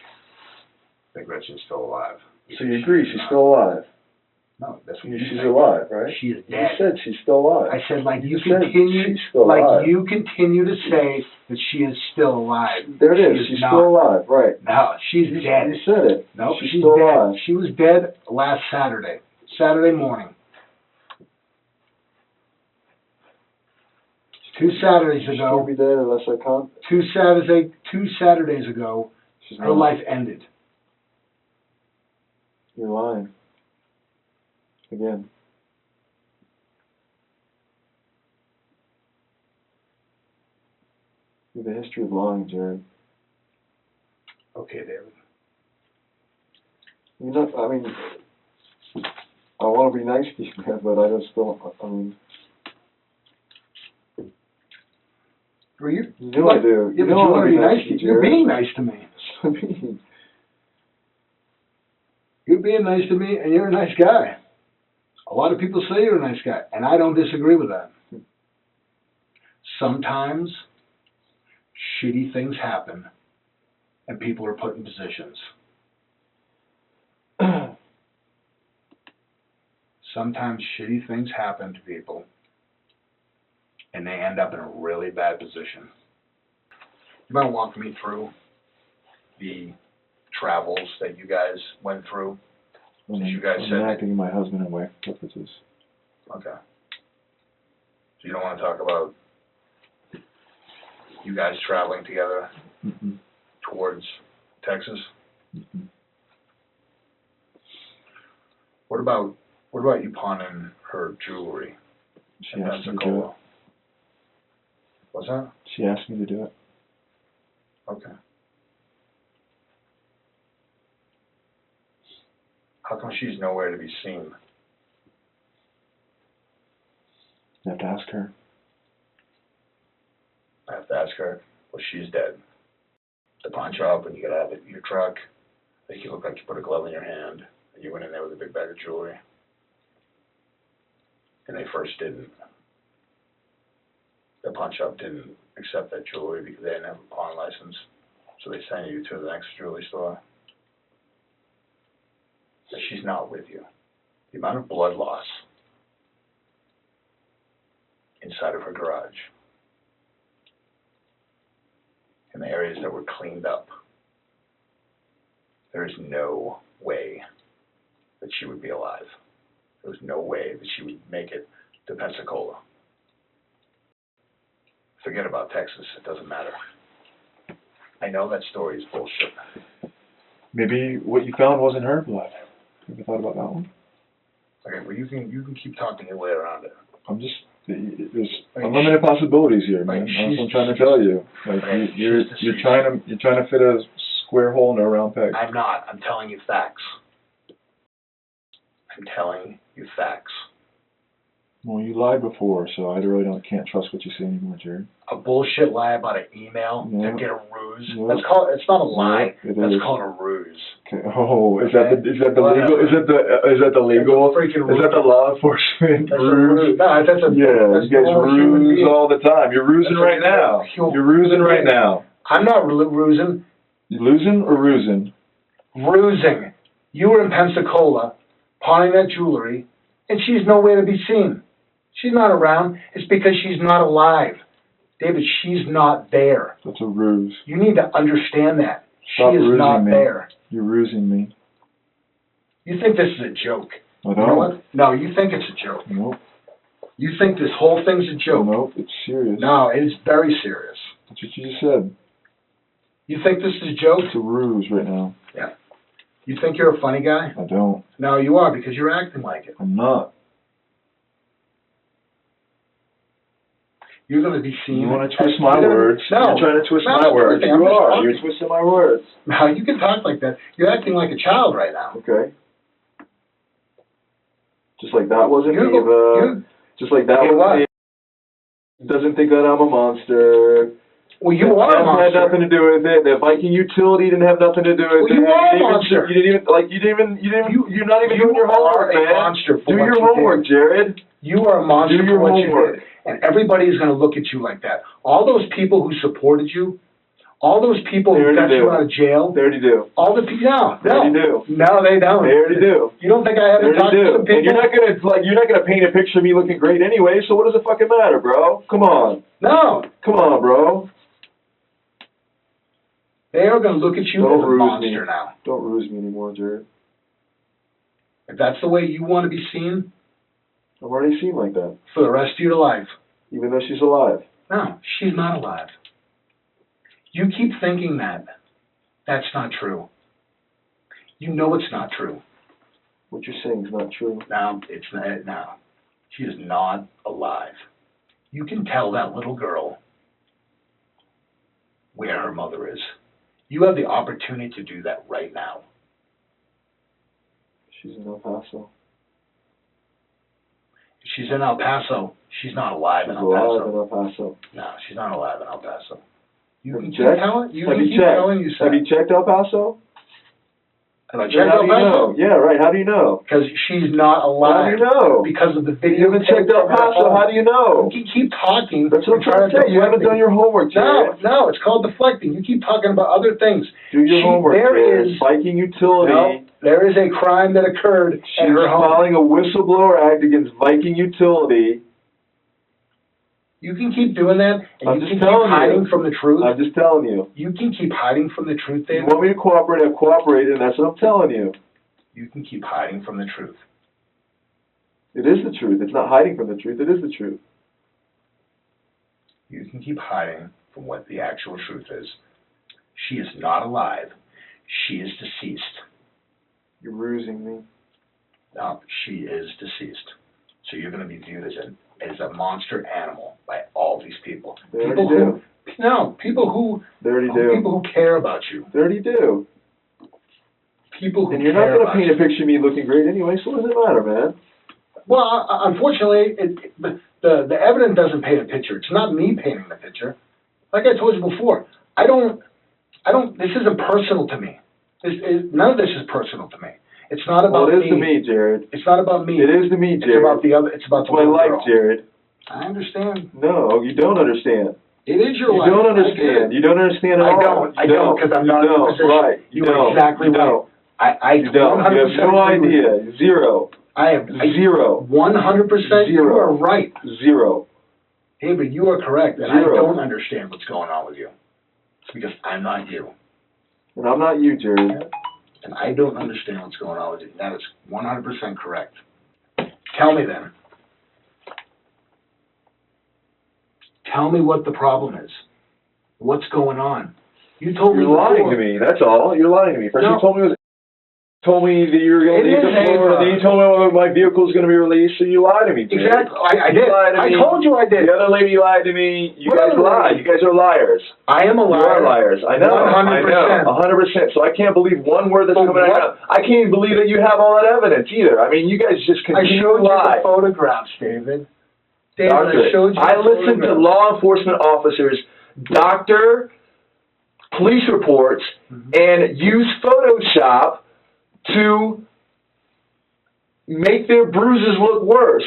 that Gretchen's still alive. So you agree she's still alive? No, that's what you She's think. alive, right? She is You dead. said she's still alive. I said like you said continue, she's still alive. you continue to say that she is still alive. There it is. She's not. still alive, right? No, she's dead. You said it. No, she's she's still dead. alive. She was dead last Saturday morning. 2 Saturdays She ago. can't be dead unless I can't. 2 Saturdays ago, her life ended. You're lying. Again. You have a history of lying, Jared. Okay, David. You're not, I mean, I want to be nice to you, man, but I just don't, I mean. Well, you know I do. Yeah, you but know you want to be nice to you, me. You're being nice to me. I mean. You're being nice to me, and you're a nice guy. A lot of people say you're a nice guy, and I don't disagree with that. Sometimes shitty things happen, and people are put in positions. Sometimes shitty things happen to people, and they end up in a really bad position. You want to walk me through the travels that you guys went through? Since you guys said acting my husband and wife purposes. Okay. So you don't want to talk about you guys traveling together towards Texas? What about you pawning her jewelry in Pensacola? What's that? She asked me to do it. Okay. How come she's nowhere to be seen? You have to ask her. I have to ask her. Well, she's dead. The pawn shop, when you get out of your truck, make you look like you put a glove in your hand, and you went in there with a big bag of jewelry. And they first didn't. The pawn shop didn't accept that jewelry because they didn't have a pawn license. So they sent you to the next jewelry store. But she's not with you. The amount of blood loss inside of her garage, in the areas that were cleaned up, there is no way that she would be alive. There was no way that she would make it to Pensacola. Forget about Texas. It doesn't matter. I know that story is bullshit. Maybe what you found wasn't her blood. Have you thought about that one? Okay, well, you can keep talking your way around it. I'm just, there's unlimited possibilities here, man. That's what I'm trying to tell you. Like, you're trying to fit a square hole in a round peg. I'm not. I'm telling you facts. I'm telling you facts. Well, you lied before, so I really can't trust what you say anymore, Jared. A bullshit lie about an email Yeah. to get a ruse. Yeah. That's called. It's not a lie. Yeah, That's is. called a ruse. Okay. Oh, is that the Whatever. legal? Is that the legal? That's a freaking Is that the law enforcement That's a ruse? ruse. No, that's a. Yeah, that's you guys normal human ruse being. all the time. You're rusing That's a right now. human You're rusing right being. now. I'm not rusing. You losing or rusing? Rusing. You were in Pensacola, pawning that jewelry, and she's nowhere to be seen. She's not around. It's because she's not alive. David, she's not there. That's a ruse. You need to understand that. Stop she is rusing not me. there. You're rusing me. You think this is a joke. I You know don't. what? No, you think it's a joke. Nope. You think this whole thing's a joke. Nope. It's serious. No, it is very serious. That's what you just said. You think this is a joke? It's a ruse right now. Yeah. You think you're a funny guy? I don't. No, you are, because you're acting like it. I'm not. You're going to be seen. You want to twist my words? No. You're trying to twist No, my words. I'm You just are. talking. You're twisting my words. No, you can talk like that. You're acting like a child right now. Okay. Just like that wasn't You- Eva. you- Just like that You wasn't Eva. Doesn't think that I'm a monster. Well, you are a That had monster. nothing to do with it. The Viking utility didn't have nothing to do with Well, it. you are a didn't monster. You didn't even, you're not even You doing your homework, are a man. monster for Do what your you homework, did. Jared. You are a monster Do for your what you homework. did. And everybody is going to look at you like that. All those people who supported you, all those people They who already got do. you out of jail, They already do. all the people, They already do. No, they don't. They already do. You don't think I They haven't talked already to do. some people? And you're not gonna paint a picture of me looking great anyway. So what does it fucking matter, bro? Come on. No. Come on, bro. They are going to look at you Don't as a ruse monster me. now. Don't ruse me anymore, Jared. If that's the way you want to be seen I've already seen like that. for the rest of your life, Even though she's alive. no, she's not alive. You keep thinking that. That's not true. You know it's not true. What you're saying is not true. No, it's not. No, she is not alive. You can tell that little girl where her mother is. You have the opportunity to do that right now. She's in El Paso. If she's in El Paso, she's not alive She's in El alive Paso. in El Paso. No, she's not alive in El Paso. You Have can you keep checked? telling. You Have can you keep checked? telling you Have you checked El Paso? Have I Then checked how El do you know? Paso? Yeah, right. How do you know? Because she's not How alive. do you know? Because of the You video. haven't checked El Paso. How do you know? You keep talking. That's what I'm and trying to say. You haven't deflect done your homework, No, Jared. no, it's called deflecting. You keep talking about other things. Do your homework, there Jared. is- Viking utility. No, there is a crime that occurred She's at her home. filing a whistleblower act against Viking utility. You can keep doing that, and I'm you just can keep telling you. hiding from the truth. I'm just telling you. You can keep hiding from the truth, You David. want me to cooperate? I've cooperated, and that's what I'm telling you. You can keep hiding from the truth. It is the truth. It's not hiding from the truth. It is the truth. You can keep hiding from what the actual truth is. She is not alive. She is deceased. You're rusing me. No, she is deceased. So you're going to be viewed as a monster animal by all these people. They People already who, no, people who, They already do. people who care about you. They already do. people who And you're not care going to about paint a you. picture of me looking great anyway, so what does it matter, man? Well, unfortunately, the evidence doesn't paint a picture. It's not me painting the picture. Like I told you before, this isn't personal to me. None of this is personal to me. It's not about Well, it is me. to me, Jared. It's not about me. It is to me, Jared. It's about the other. It's about It's the my little life, girl. Jared. I understand. No, you don't understand. It is your You life. don't I get understand. it. You don't understand at all. I don't, because I'm not in a position. Right. You are exactly You right. don't. I You don't. 100% You have no agree with you. idea. Zero. I have Zero. 100%. You Zero. are right. Zero. David, you are correct, and Zero. I don't understand what's going on with you. It's because I'm not you, And I'm not you, Jared. and I don't understand what's going on with you. That is 100% correct. Tell me then. Tell me what the problem is. What's going on? You told me You're lying before. to me. That's all. You're lying to me. First No. you told me that you were going to It leave the is floor, Ava. then you told me my vehicle is going to be released, so you lied to me, Jared. Exactly. I You did. lied to I me. told you I did. The other lady lied to me. You What guys other lie. lady? You guys are liars. I am a You liar. are liars. I know. 100%. 100%. So I can't believe one word that's But coming out of what- your mouth. I can't even believe that you have all that evidence either. I mean, you guys just I continue showed to you lie. the photographs, David. David, Doctor, I showed you I the listened to photographs. law enforcement officers, doctor, police reports, and use Photoshop to make their bruises look worse.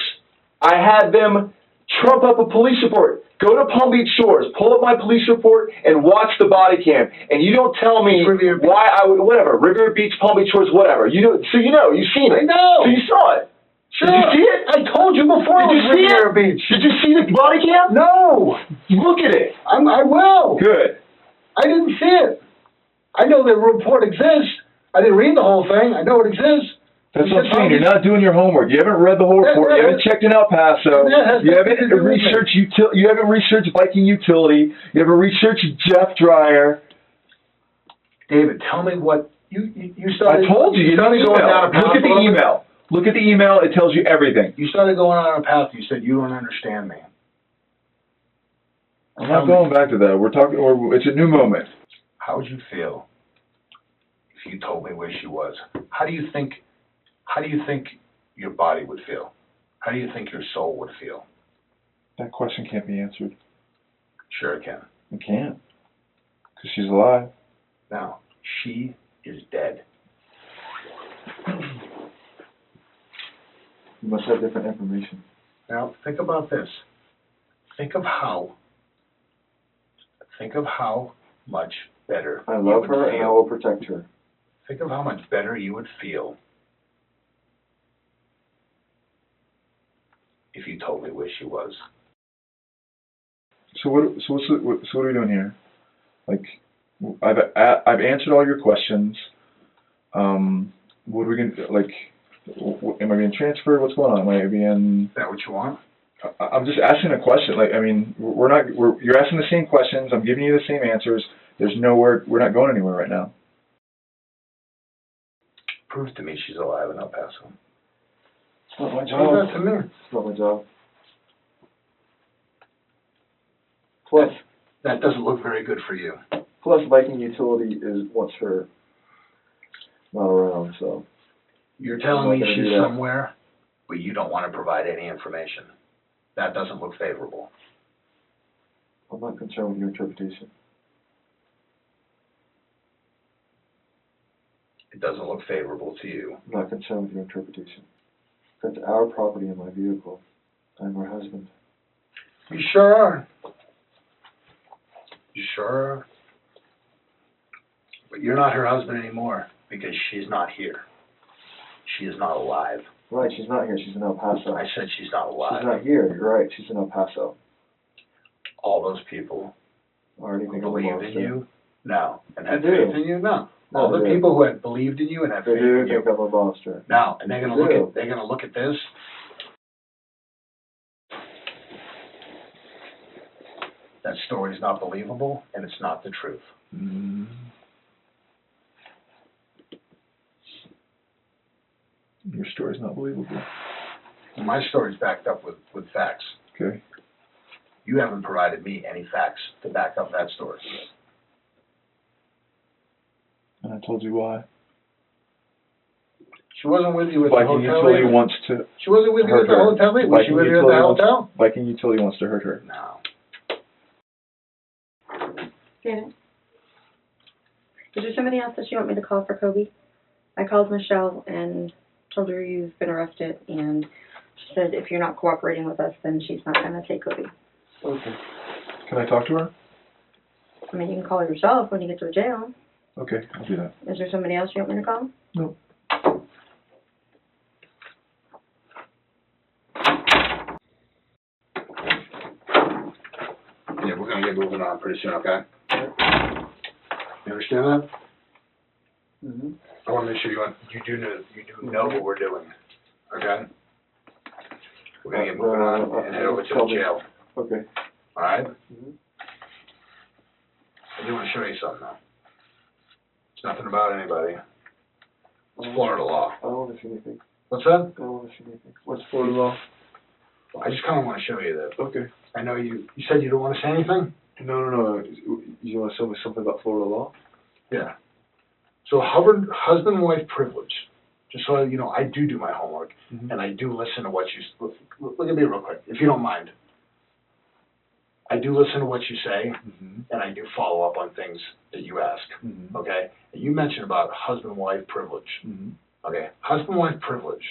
I had them trump up a police report. Go to Palm Beach Shores, pull up my police report, and watch the body cam. And you don't tell me Riviera Beach. why I would, whatever, Riviera Beach, Palm Beach Shores, whatever. You know, so you know, you've seen it. I know. So you saw it. Sure. Did you see it? I told you before Did it you was see Riviera it? Beach. Did you see the body cam? No. Look at it. I will. Good. I didn't see it. I know the report exists. I didn't read the whole thing. I know it exists. That's You what said I'm saying. You're Palm not doing your homework. You haven't read the whole report. You haven't checked in El Paso. That has You nothing haven't to do with researched You haven't researched Viking Utility. You haven't researched Jeff Dryer. David, tell me what you started. I told you. You started email. going down a path. Look at the email. Look at the email. It tells you everything. You started going on a path. You said you don't understand me. I'm not going back to that. We're talking. It's a new moment. How would you feel if you told me where she was? How do you think your body would feel? How do you think your soul would feel? That question can't be answered. Sure it can. It can't. Because she's alive. Now, she is dead. You must have different information. Now, think about this. Think of how much better I you love would her and I feel. will protect her. Think of how much better you would feel if you told me where she was. So what are we doing here? Like, I've answered all your questions. What are we gonna like? Am I being transferred? What's going on? Am I being? Is that what you want? I'm just asking a question. Like, I mean, you're asking the same questions. I'm giving you the same answers. There's nowhere. We're not going anywhere right now. Prove to me she's alive in El Paso. It's not my Prove job. that to me. It's not my job. Plus, That doesn't look very good for you. Viking Utility wants her not around, so. You're I'm telling not me gonna do she's that. somewhere, but you don't want to provide any information. That doesn't look favorable. I'm not concerned with your interpretation. It doesn't look favorable to you. I'm not concerned with your interpretation. That's our property and my vehicle. I'm her husband. You sure are. You sure are. But you're not her husband anymore because she's not here. She is not alive. Right, she's not here. She's in El Paso. I said she's not alive. She's not here. You're right. She's in El Paso. All those people I already who think I'm a believed in monster. you, no. And had They do. faith in you, no. No, All the they do. people who had believed in you and had They faith do in you, think I'm a monster. no. And they're gonna They do. look at this. That story's not believable, and it's not the truth. Your story's not believable. My story's backed up with facts. Okay. You haven't provided me any facts to back up that story. And I told you why. She wasn't with you at the Viking hotel. Utility either. wants to She wasn't with you hurt at the her. hotel. Was she Viking with you at the Utility wants- hotel? Viking Utility wants to hurt her. No. Janet? Is there somebody else that you want me to call for Kobe? I called Michelle and told her you've been arrested, and she said if you're not cooperating with us, then she's not going to take Kobe. Okay. Can I talk to her? I mean, you can call her yourself when you get to the jail. Okay, I'll do that. Is there somebody else you want me to call? No. Yeah, we're gonna get moving on pretty soon, okay? You understand that? Mm-hmm. I wanna make sure you do know what we're doing, okay? We're gonna get moving on and head over to the jail, Okay. alright? Mm-hmm. I do wanna show you something though. It's nothing about anybody. It's Florida law. I don't want to see anything. What's that? I don't want to see anything. What's Florida law? I just kinda wanna show you that. Okay. I know you said you don't wanna say anything? No. You want to tell me something about Florida law? Yeah. So husband-wife privilege, just so you know, I do my homework, Mm-hmm. and I do listen to what you, look at me real quick, if you don't mind. I do listen to what you say, Mm-hmm. and I do follow up on things that you ask, Mm-hmm. okay? And you mentioned about husband-wife privilege, Mm-hmm. okay? Husband-wife privilege,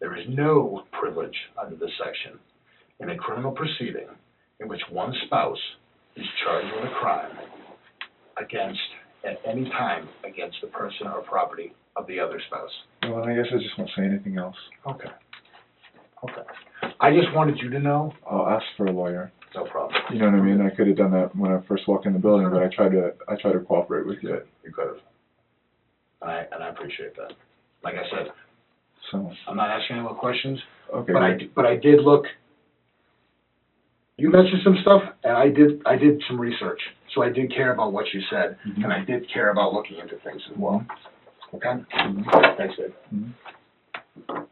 there is no privilege under this section in a criminal proceeding in which one spouse is charged with a crime against, at any time, against the person or property of the other spouse. Well, I guess I just won't say anything else. Okay. I just wanted you to know. I'll ask for a lawyer. No problem. You know what I mean? I could have done that when I first walked in the building, but I tried to cooperate with you. You could have. And I appreciate that. Like I said, So, I'm not asking any more questions, okay. but I did look. You mentioned some stuff, and I did some research. So I did care about what you said, Mhm. and I did care about looking into things as well. Okay? Mhm. Thanks, Dave. Mhm.